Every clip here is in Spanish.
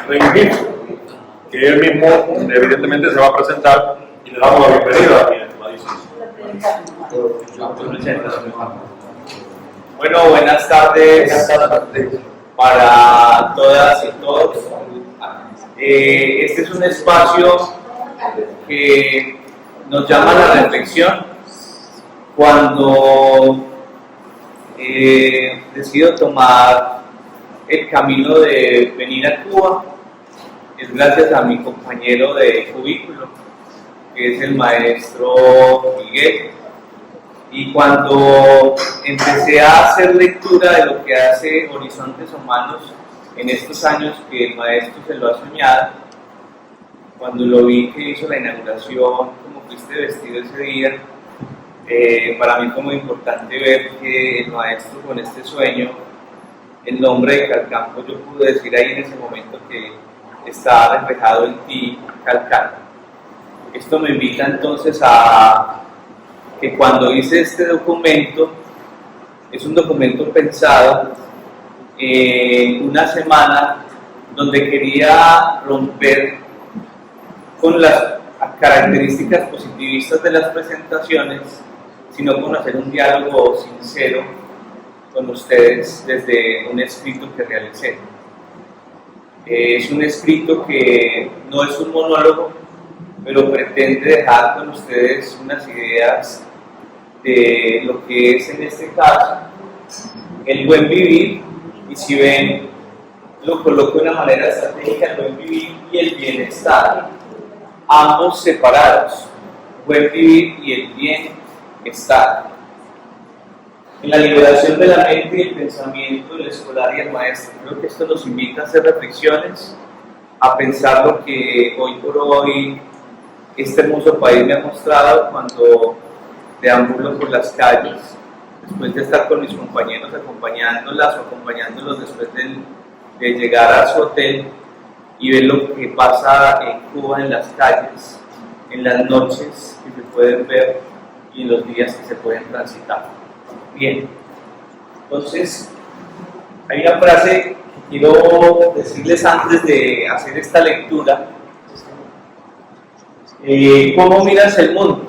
Reinvito, que él mismo evidentemente se va a presentar y le damos la bienvenida a mi estimadísimo. Bueno, buenas tardes para todas y todos. Este es un espacio que nos llama a la reflexión cuando decido tomar el camino de venir a Cuba. Es gracias a mi compañero de cubículo, que es el maestro Miguel. Y cuando empecé a hacer lectura de lo que hace Horizontes Humanos en estos años que el maestro se lo ha soñado, cuando lo vi que hizo la inauguración, como fuiste vestido ese día, para mí fue muy importante ver que el maestro con este sueño, el nombre de Calcampo, yo pude decir ahí en ese momento que está reflejado en ti, Calcán. Esto me invita entonces a que cuando hice este documento, es un documento pensado en una semana donde quería romper con las características positivistas de las presentaciones, sino con hacer un diálogo sincero con ustedes desde un escrito que realicé. Es un escrito que no es un monólogo, pero pretende dejar con ustedes unas ideas de lo que es en este caso el buen vivir, y si ven, lo coloco de una manera estratégica: el buen vivir y el bienestar, ambos separados, buen vivir y el bienestar. En la liberación de la mente y el pensamiento del escolar y el maestro, creo que esto nos invita a hacer reflexiones, a pensar lo que hoy por hoy este hermoso país me ha mostrado cuando deambulo por las calles, después de estar con mis compañeros acompañándolas o acompañándolos después de llegar a su hotel, y ver lo que pasa en Cuba en las calles, en las noches que se pueden ver y en los días que se pueden transitar. Bien, entonces hay una frase que quiero decirles antes de hacer esta lectura. ¿Cómo miras el mundo?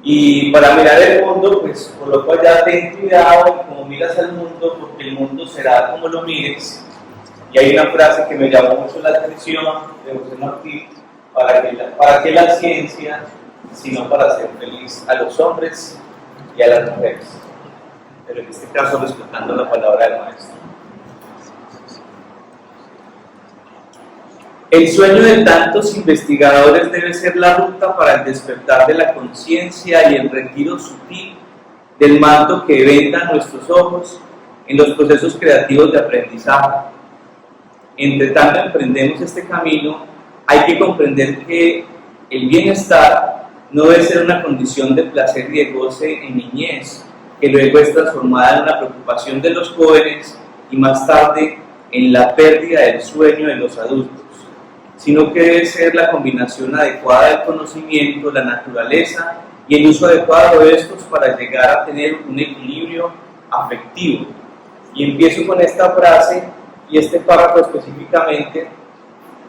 Y para mirar el mundo, pues coloco allá: ten cuidado como miras al mundo, porque el mundo será como lo mires. Y hay una frase que me llamó mucho la atención de José Martí: ¿para qué la ciencia, sino para hacer feliz a los hombres y a las mujeres? Pero en este caso respetando la palabra del maestro. El sueño de tantos investigadores debe ser la ruta para el despertar de la conciencia y el retiro sutil del manto que venda nuestros ojos en los procesos creativos de aprendizaje. Entre tanto emprendemos este camino, hay que comprender que el bienestar no debe ser una condición de placer y de goce en niñez, que luego es transformada en una preocupación de los jóvenes y más tarde en la pérdida del sueño de los adultos, sino que debe ser la combinación adecuada del conocimiento, la naturaleza y el uso adecuado de estos para llegar a tener un equilibrio afectivo. Y empiezo con esta frase y este párrafo específicamente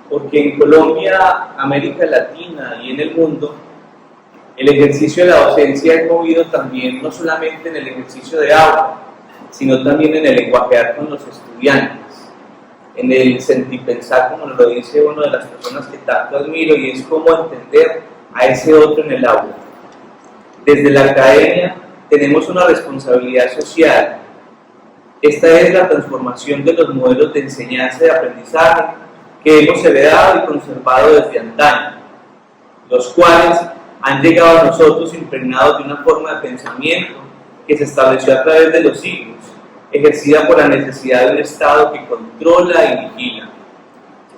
porque en Colombia, América Latina y en el mundo, el ejercicio de la docencia es movido también no solamente en el ejercicio de aula, sino también en el lenguajear con los estudiantes, en el sentir pensar, como nos lo dice una de las personas que tanto admiro, y es cómo entender a ese otro en el aula. Desde la academia tenemos una responsabilidad social. Esta es la transformación de los modelos de enseñanza y de aprendizaje que hemos heredado y conservado desde antaño, los cuales han llegado a nosotros impregnados de una forma de pensamiento que se estableció a través de los siglos, ejercida por la necesidad de un Estado que controla y vigila.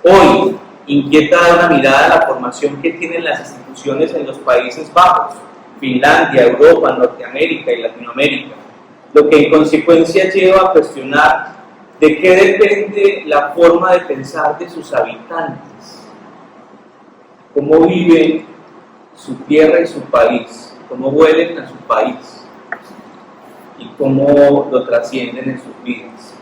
Hoy inquieta dar una mirada a la formación que tienen las instituciones en los Países Bajos, Finlandia, Europa, Norteamérica y Latinoamérica, lo que en consecuencia lleva a cuestionar de qué depende la forma de pensar de sus habitantes, cómo viven su tierra y su país, cómo vuelven a su país y cómo lo trascienden en sus vidas.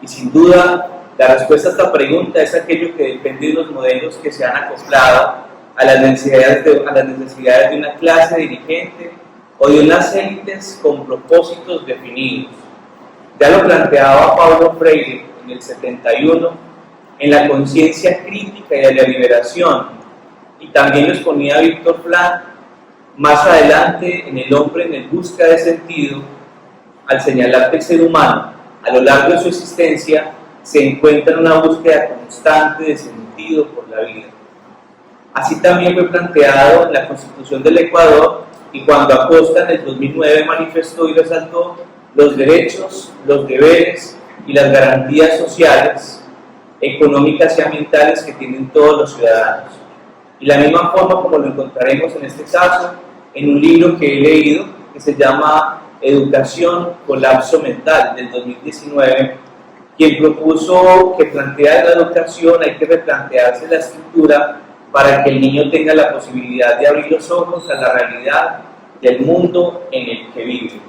Y sin duda La respuesta a esta pregunta es aquello que depende de los modelos que se han acoplado a las necesidades de una clase dirigente o de unas élites con propósitos definidos. Ya lo planteaba Paulo Freire en el 71, en la conciencia crítica y de la liberación, y también lo exponía Víctor Frank más adelante en El hombre en el busca de sentido, al señalar que el ser humano, a lo largo de su existencia, se encuentra en una búsqueda constante de sentido por la vida. Así también fue planteado en la Constitución del Ecuador, y cuando Acosta en el 2009 manifestó y resaltó los derechos, los deberes y las garantías sociales, económicas y ambientales que tienen todos los ciudadanos. Y la misma forma como lo encontraremos en este caso en un libro que he leído que se llama Educación, Colapso Mental, del 2019, quien propuso que plantea la educación hay que replantearse la estructura para que el niño tenga la posibilidad de abrir los ojos a la realidad del mundo en el que vive.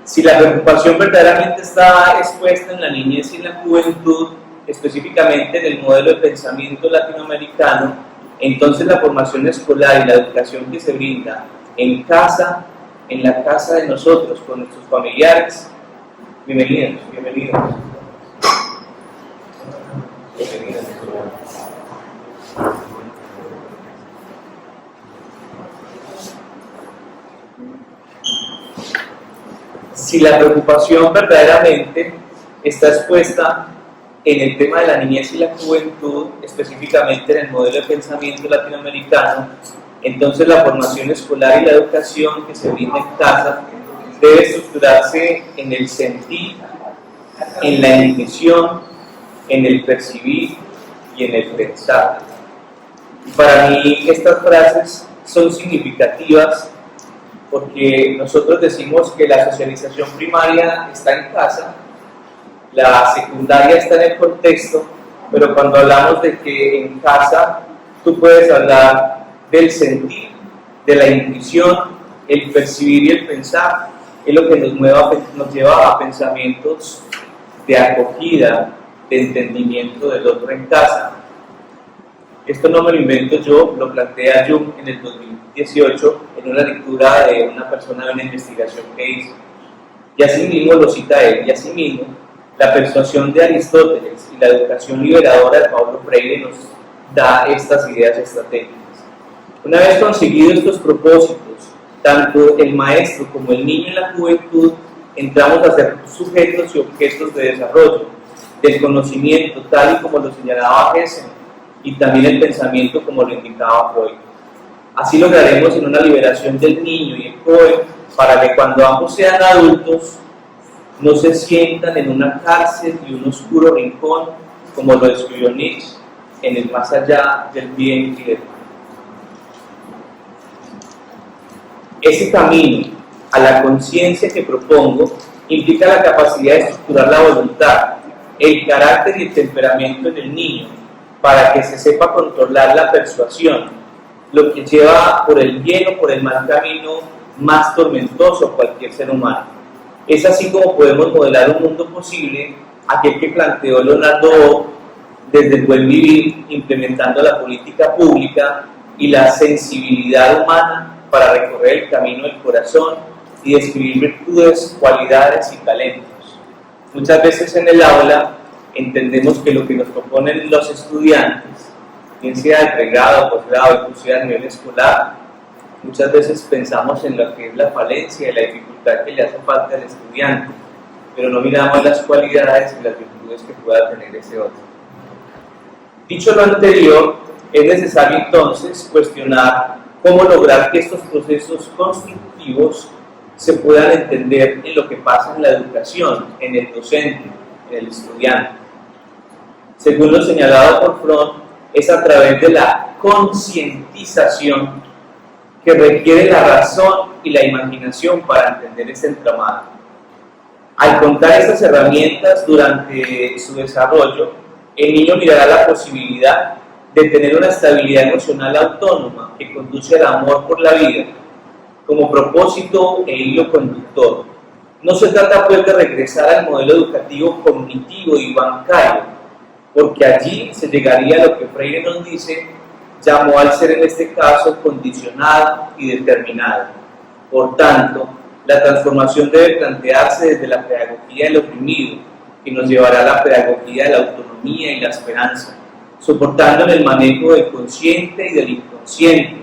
Si la preocupación verdaderamente está expuesta en la niñez y en la juventud, específicamente en el modelo de pensamiento latinoamericano, entonces la formación escolar y la educación que se brinda en casa, en la casa de nosotros, con nuestros familiares. Bienvenidos. Si la preocupación verdaderamente está expuesta en el tema de la niñez y la juventud, específicamente en el modelo de pensamiento latinoamericano, entonces la formación escolar y la educación que se brinda en casa debe estructurarse en el sentir, en la intuición, en el percibir y en el pensar. Y para mí estas frases son significativas porque nosotros decimos que la socialización primaria está en casa, la secundaria está en el contexto, pero cuando hablamos de que en casa tú puedes hablar del sentir, de la intuición, el percibir y el pensar, es lo que nos lleva a pensamientos de acogida, de entendimiento del otro en casa. Esto no me lo invento yo, lo plantea Jung en el 2018 en una lectura de una persona de una investigación que hizo. Y así mismo lo cita él, y así mismo la persuasión de Aristóteles y la educación liberadora de Paulo Freire nos da estas ideas estratégicas. Una vez conseguidos estos propósitos, tanto el maestro como el niño en la juventud entramos a ser sujetos y objetos de desarrollo del conocimiento, tal y como lo señalaba Hesse, y también el pensamiento como lo indicaba Freud. Así lograremos en una liberación del niño y el joven para que cuando ambos sean adultos no se sientan en una cárcel y un oscuro rincón como lo describió Nietzsche en el más allá del bien y del mal. Ese camino a la conciencia que propongo implica la capacidad de estructurar la voluntad, el carácter y el temperamento en el niño para que se sepa controlar la persuasión, lo que lleva por el bien o por el mal camino más tormentoso a cualquier ser humano. Es así como podemos modelar un mundo posible, aquel que planteó Leonardo desde el buen vivir, implementando la política pública y la sensibilidad humana para recorrer el camino del corazón y describir virtudes, cualidades y talentos. Muchas veces en el aula entendemos que lo que nos proponen los estudiantes, bien sea de pregrado, posgrado, inclusive a nivel escolar, muchas veces pensamos en lo que es la falencia y la dificultad que le hace falta al estudiante, pero no miramos las cualidades y las virtudes que pueda tener ese otro. Dicho lo anterior, es necesario entonces cuestionar cómo lograr que estos procesos constructivos se puedan entender en lo que pasa en la educación, en el docente, en el estudiante. Según lo señalado por Fromm, es a través de la concientización que requiere la razón y la imaginación para entender este entramado. Al contar estas herramientas durante su desarrollo, el niño mirará la posibilidad de tener una estabilidad emocional autónoma que conduce al amor por la vida como propósito e hilo conductor, No se trata pues de regresar al modelo educativo cognitivo y bancario, porque allí se llegaría a lo que Freire nos dice, llamó al ser en este caso condicionado y determinado. Por tanto, la transformación debe plantearse desde la pedagogía del oprimido, que nos llevará a la pedagogía de la autonomía y la esperanza, soportando en el manejo del consciente y del inconsciente.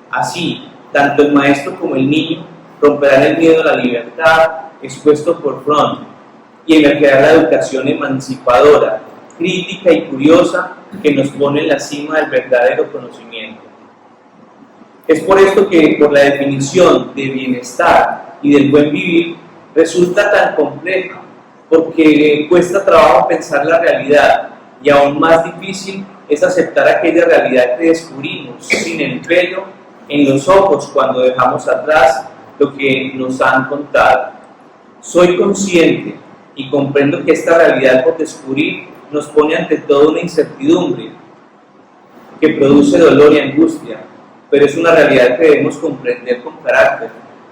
Así, tanto el maestro como el niño romperán el miedo a la libertad expuesto por Fromm y emergerá la educación emancipadora, crítica y curiosa que nos pone en la cima del verdadero conocimiento. Es por esto que, por la definición de bienestar y del buen vivir, resulta tan compleja, porque cuesta trabajo pensar la realidad y aún más difícil es aceptar aquella realidad que descubrimos sin el velo en los ojos cuando dejamos atrás lo que nos han contado. Soy consciente y comprendo que esta realidad por descubrir nos pone ante toda una incertidumbre que produce dolor y angustia, pero es una realidad que debemos comprender con carácter,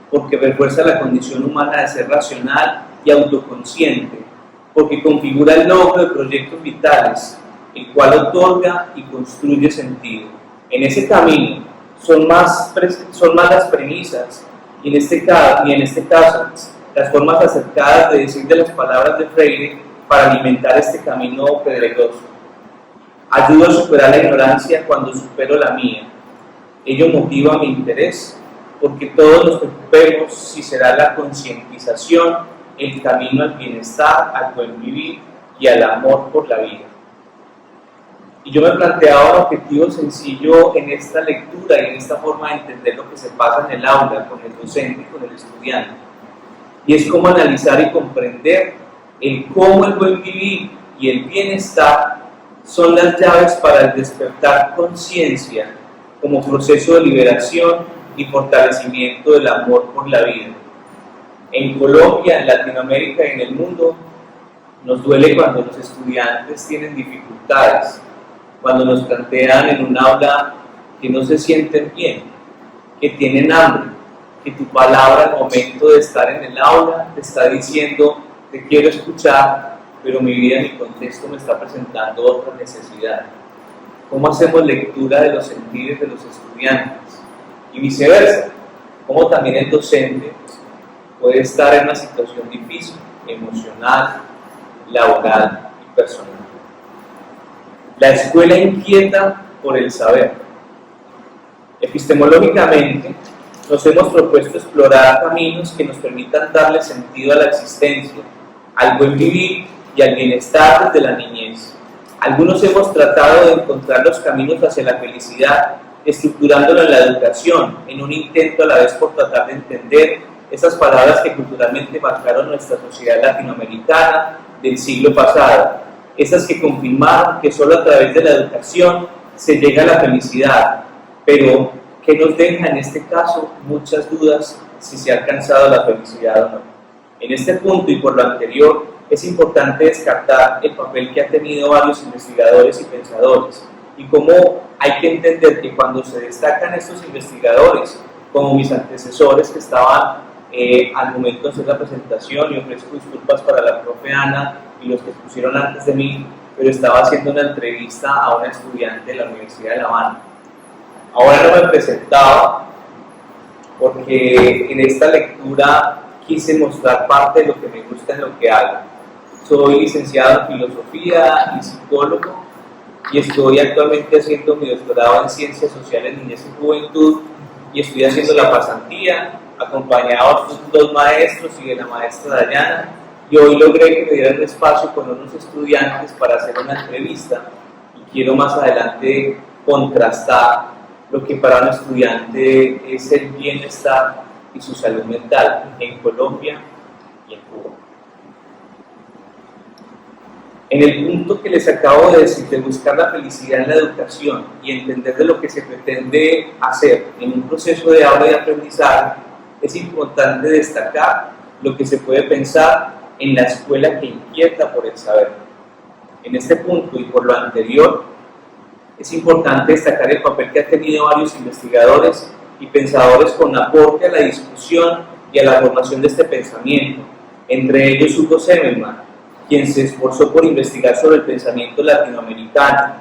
porque refuerza la condición humana de ser racional y autoconsciente, porque configura el logro de proyectos vitales, el cual otorga y construye sentido. En ese camino son más las premisas y en este caso las formas acercadas de decir de las palabras de Freire para alimentar este camino pedregoso. Ayudo a superar la ignorancia cuando supero la mía. Ello motiva mi interés, porque todos nos preocupemos si será la concientización el camino al bienestar, al buen vivir y al amor por la vida. Y yo me planteaba un objetivo sencillo en esta lectura y en esta forma de entender lo que se pasa en el aula, con el docente y con el estudiante. Y es cómo analizar y comprender el cómo el buen vivir y el bienestar son las llaves para el despertar conciencia como proceso de liberación y fortalecimiento del amor por la vida. En Colombia, en Latinoamérica y en el mundo, nos duele cuando los estudiantes tienen dificultades, cuando nos plantean en un aula que no se sienten bien, que tienen hambre, que tu palabra al momento de estar en el aula te está diciendo, te quiero escuchar, pero mi vida, mi contexto me está presentando otra necesidad. ¿Cómo hacemos lectura de los sentidos de los estudiantes? Y viceversa, cómo también el docente puede estar en una situación difícil, emocional, laboral y personal. La escuela inquieta por el saber. Epistemológicamente, nos hemos propuesto explorar caminos que nos permitan darle sentido a la existencia, al buen vivir y al bienestar desde la niñez. Algunos hemos tratado de encontrar los caminos hacia la felicidad, estructurándolo en la educación, en un intento a la vez por tratar de entender esas palabras que culturalmente marcaron nuestra sociedad latinoamericana del siglo pasado, esas que confirmaron que solo a través de la educación se llega a la felicidad, pero que nos deja en este caso muchas dudas si se ha alcanzado la felicidad o no. En este punto y por lo anterior, es importante descartar el papel que han tenido varios investigadores y pensadores, y cómo hay que entender que cuando se destacan estos investigadores, como mis antecesores que estaban al momento de hacer la presentación, y ofrezco disculpas para la profe Ana y los que pusieron antes de mí, pero estaba haciendo una entrevista a una estudiante de la Universidad de La Habana. Ahora no me presentaba porque en esta lectura quise mostrar parte de lo que me gusta en lo que hago. Soy licenciado en filosofía y psicólogo y estoy actualmente haciendo mi doctorado en ciencias sociales, niñez y juventud, y estoy haciendo la pasantía acompañado de dos maestros y de la maestra Dayana, y hoy logré que me dieran un espacio con unos estudiantes para hacer una entrevista, y quiero más adelante contrastar lo que para un estudiante es el bienestar y su salud mental en Colombia y en Cuba. En el punto que les acabo de decir, de buscar la felicidad en la educación y entender de lo que se pretende hacer en un proceso de aula y de aprendizaje, es importante destacar lo que se puede pensar en la escuela que inquieta por el saber. En este punto y por lo anterior, es importante destacar el papel que han tenido varios investigadores y pensadores con aporte a la discusión y a la formación de este pensamiento, entre ellos Hugo Semelman, quien se esforzó por investigar sobre el pensamiento latinoamericano,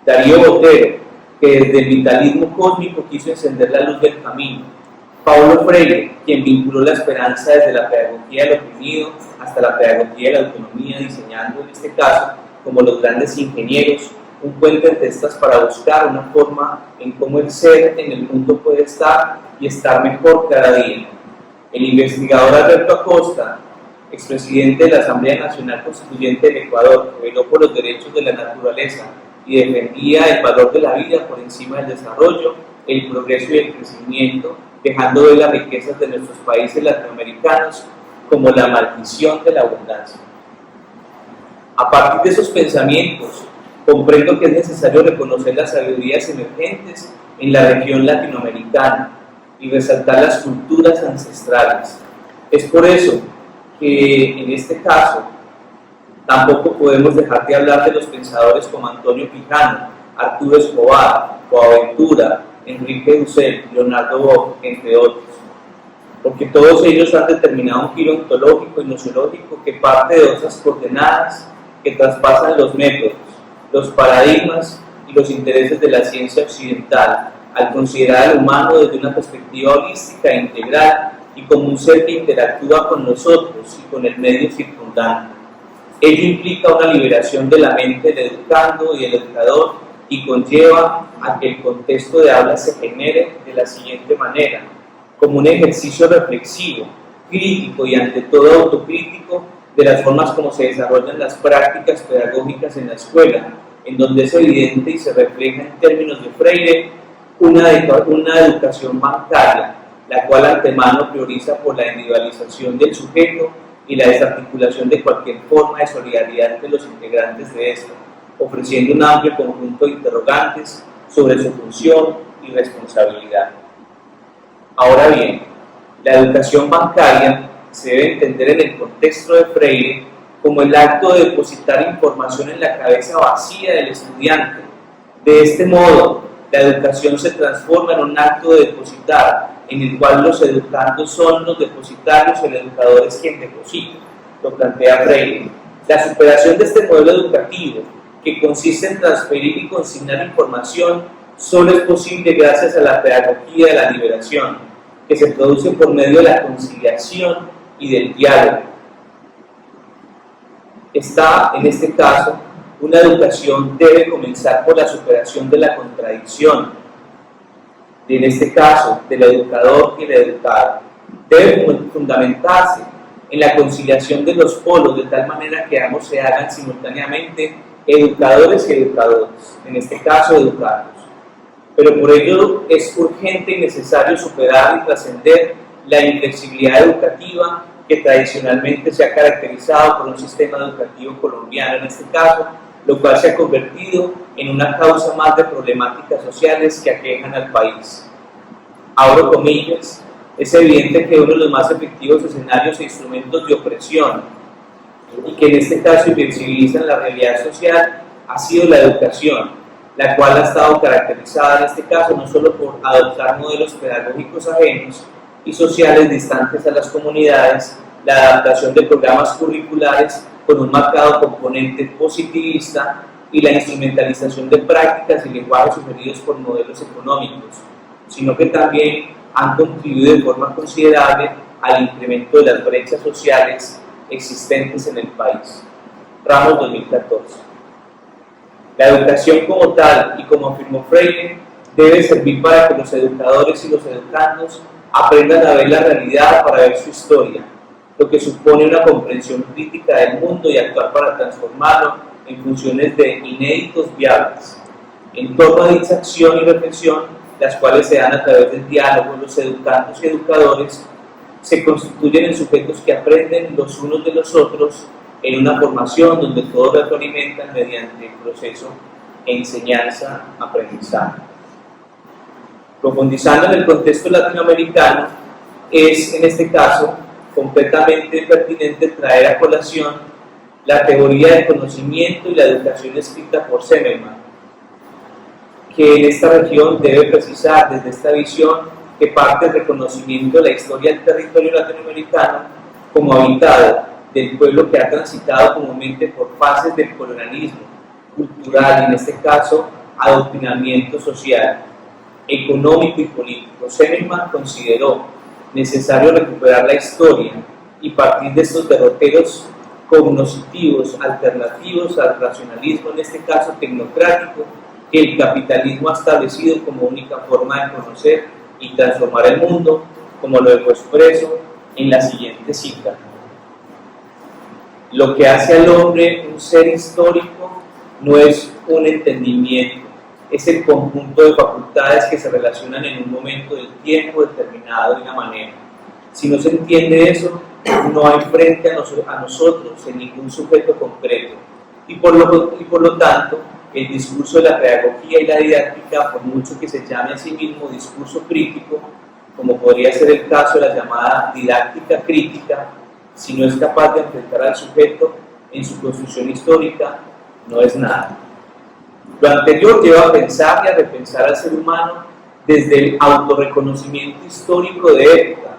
Darío Botero, que desde el vitalismo cósmico quiso encender la luz del camino, Paulo Freire, quien vinculó la esperanza desde la pedagogía del oprimido hasta la pedagogía de la autonomía, diseñando en este caso, como los grandes ingenieros, un puente entre estas para buscar una forma en cómo el ser en el mundo puede estar y estar mejor cada día. El investigador Alberto Acosta, expresidente de la Asamblea Nacional Constituyente del Ecuador, que veló por los derechos de la naturaleza y defendía el valor de la vida por encima del desarrollo, el progreso y el crecimiento, dejando ver las riquezas de nuestros países latinoamericanos como la maldición de la abundancia. A partir de esos pensamientos, comprendo que es necesario reconocer las sabidurías emergentes en la región latinoamericana y resaltar las culturas ancestrales. Es por eso que en este caso tampoco podemos dejar de hablar de los pensadores como Antonio Quijano, Arturo Escobar, Boaventura, Enrique Dussel, Leonardo Boff, entre otros, porque todos ellos han determinado un giro ontológico y nociológico que parte de otras coordenadas que traspasan los métodos, los paradigmas y los intereses de la ciencia occidental, al considerar al humano desde una perspectiva holística e integral y como un ser que interactúa con nosotros y con el medio circundante. Ello implica una liberación de la mente del educando y el educador y conlleva a que el contexto de habla se genere de la siguiente manera: como un ejercicio reflexivo, crítico y ante todo autocrítico de las formas como se desarrollan las prácticas pedagógicas en la escuela, en donde es evidente y se refleja en términos de Freire una educación bancaria, la cual antemano prioriza por la individualización del sujeto y la desarticulación de cualquier forma de solidaridad entre los integrantes de esta, ofreciendo un amplio conjunto de interrogantes sobre su función y responsabilidad. Ahora bien, la educación bancaria se debe entender en el contexto de Freire como el acto de depositar información en la cabeza vacía del estudiante. De este modo, la educación se transforma en un acto de depositar, en el cual los educandos son los depositarios y el educador es quien deposita, lo plantea Freire. La superación de este modelo educativo, que consiste en transferir y consignar información, solo es posible gracias a la pedagogía de la liberación, que se produce por medio de la conciliación y del diálogo. En este caso, una educación debe comenzar por la superación de la contradicción, en este caso, del educador y el educado. Debe fundamentarse en la conciliación de los polos, de tal manera que ambos se hagan simultáneamente educadores y educadores, en este caso educados. Pero por ello es urgente y necesario superar y trascender la inflexibilidad educativa que tradicionalmente se ha caracterizado por un sistema educativo colombiano en este caso, lo cual se ha convertido en una causa más de problemáticas sociales que aquejan al país. Abro comillas, es evidente que uno de los más efectivos escenarios e instrumentos de opresión y que en este caso inviabilizan la realidad social ha sido la educación, la cual ha estado caracterizada en este caso no solo por adoptar modelos pedagógicos ajenos y sociales distantes a las comunidades, la adaptación de programas curriculares con un marcado componente positivista y la instrumentalización de prácticas y lenguajes sugeridos por modelos económicos, sino que también han contribuido de forma considerable al incremento de las brechas sociales existentes en el país. Ramos 2014. La educación como tal y como afirmó Freire debe servir para que los educadores y los educandos aprendan a ver la realidad para ver su historia, lo que supone una comprensión crítica del mundo y actuar para transformarlo en funciones de inéditos viables. En torno a dicha acción y reflexión, las cuales se dan a través del diálogo, los educandos y educadores se constituyen en sujetos que aprenden los unos de los otros en una formación donde todos retroalimentan mediante el proceso de enseñanza-aprendizaje. Profundizando en el contexto latinoamericano, es en este caso completamente pertinente traer a colación la teoría del conocimiento y la educación escrita por Semelman, que en esta región debe precisar desde esta visión que parte del reconocimiento de la historia del territorio latinoamericano como habitado del pueblo que ha transitado comúnmente por fases del colonialismo cultural y en este caso adoctrinamiento social, económico y político. Seligman consideró necesario recuperar la historia y partir de estos derroteros cognitivos alternativos al racionalismo, en este caso tecnocrático, que el capitalismo ha establecido como única forma de conocer y transformar el mundo, como lo dejó expreso en la siguiente cita. Lo que hace al hombre un ser histórico no es un entendimiento, es el conjunto de facultades que se relacionan en un momento del tiempo determinado de una manera. Si no se entiende eso, no hay frente a nosotros en ningún sujeto concreto. Y por lo tanto, el discurso de la pedagogía y la didáctica, por mucho que se llame a sí mismo discurso crítico, como podría ser el caso de la llamada didáctica crítica, si no es capaz de enfrentar al sujeto en su construcción histórica, no es nada. Lo anterior lleva a pensar y a repensar al ser humano desde el autorreconocimiento histórico de época,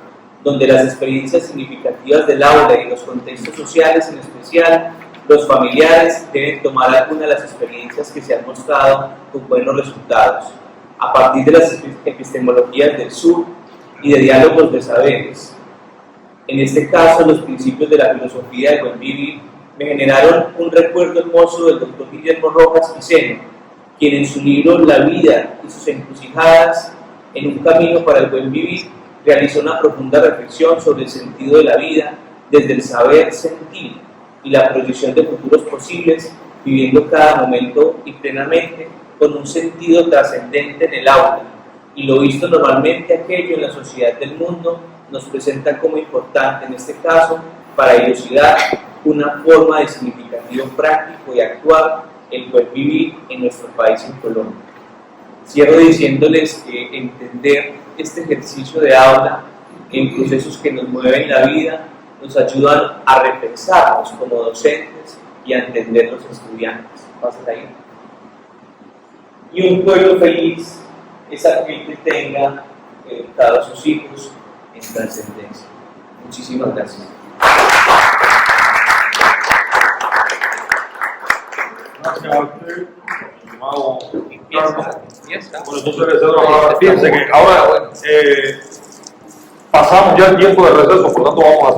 donde las experiencias significativas del aula y los contextos sociales, en especial los familiares, deben tomar alguna de las experiencias que se han mostrado con buenos resultados, a partir de las epistemologías del sur y de diálogos de saberes. En este caso, los principios de la filosofía del buen vivir me generaron un recuerdo hermoso del doctor Guillermo Rojas Piceno, quien en su libro La vida y sus encrucijadas en un camino para el buen vivir realizó una profunda reflexión sobre el sentido de la vida desde el saber sentir y la proyección de futuros posibles, viviendo cada momento y plenamente con un sentido trascendente en el aula, y lo visto normalmente aquello en la sociedad del mundo nos presenta como importante, en este caso, para dilucidar una forma de significativo práctico y actual el buen vivir en nuestro país, en Colombia. Cierro diciéndoles que entender este ejercicio de aula en procesos que nos mueven la vida nos ayudan a repensarnos como docentes y a entender los estudiantes. Pásala ahí. Y un pueblo feliz es aquel que tenga educado a sus hijos en trascendencia. Muchísimas gracias. Gracias a usted, estimado. Empieza. Bueno, entonces fíjense que ahora pasamos ya el tiempo de receso, por lo tanto vamos a hacer